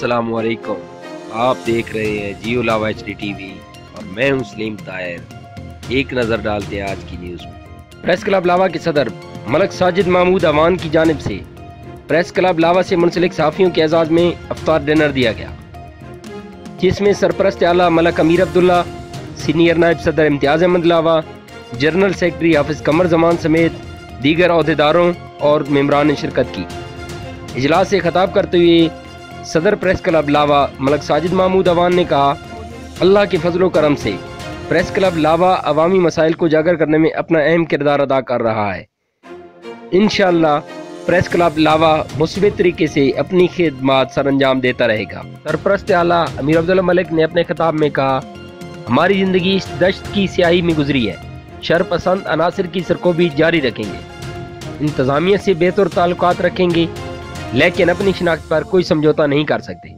अस्सलाम वालेकुम। आप देख रहे हैं जियो लावा HD टीवी और मैं हूं सलीम ताहिर। एक नज़र डालते हैं आज की न्यूज़ में। प्रेस क्लब लावा के सदर मलक साजिद महमूद अवान की जानिब से प्रेस क्लब लावा से मुंसलिक सहाफ़ियों के एजाज़ में अफ्तार डिनर दिया गया, जिसमें सरपरस्त आला मलक अमीर अब्दुल्ला, सीनियर नायब सदर इम्तियाज़ अहमद लावा, जनरल सेक्रेटरी हाफिज कमर जमान समेत दीगर अहदेदारों और मेंबरान ने शिरकत की। इजलास से खिताब करते हुए सदर प्रेस क्लब लावा मलक साजिद महमूद अवान ने कहा, अल्लाह के फजलो करम से प्रेस क्लब लावा अवामी मसाइल को उजागर करने में अपना अहम किरदार अदा कर रहा है। इंशाअल्लाह प्रेस क्लब लावा मुस्बित तरीके से अपनी खिदमत सर अंजाम देता रहेगा। सरपरस्त आला अमीर अब्दुल्ला मलिक ने अपने खिताब में कहा, हमारी ज़िंदगी इस दश्त की स्याही में गुजरी है। शर पसंद अनासर की सरकोबी जारी रखेंगे, इंतज़ामिया से बेहतर ताल्लुकात रखेंगे, लेकिन अपनी शिनाख्त पर कोई समझौता नहीं कर सकते।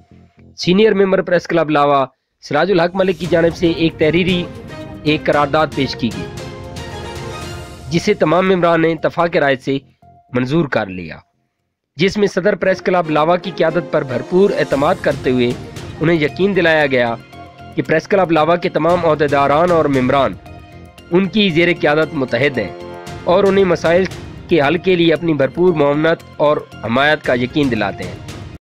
सीनियर मेंबर प्रेस क्लब लावा सिराजुल हक मलिक की जानिब से एक करारदाद पेश की गई, जिसे तमाम मेंबरान ने इत्तफाक राय से मंजूर कर लिया, जिसमें सदर प्रेस क्लब लावा की क़यादत पर भरपूर एतमाद करते हुए उन्हें यकीन दिलाया गया कि प्रेस क्लब लावा के तमाम अहदेदारान और मेंबरान उनकी ज़ेर क़यादत मुतहद हैं और उन्हें मसाइल के हल के लिए अपनी भरपूर मुआवनत और हमायत का यकीन दिलाते हैं।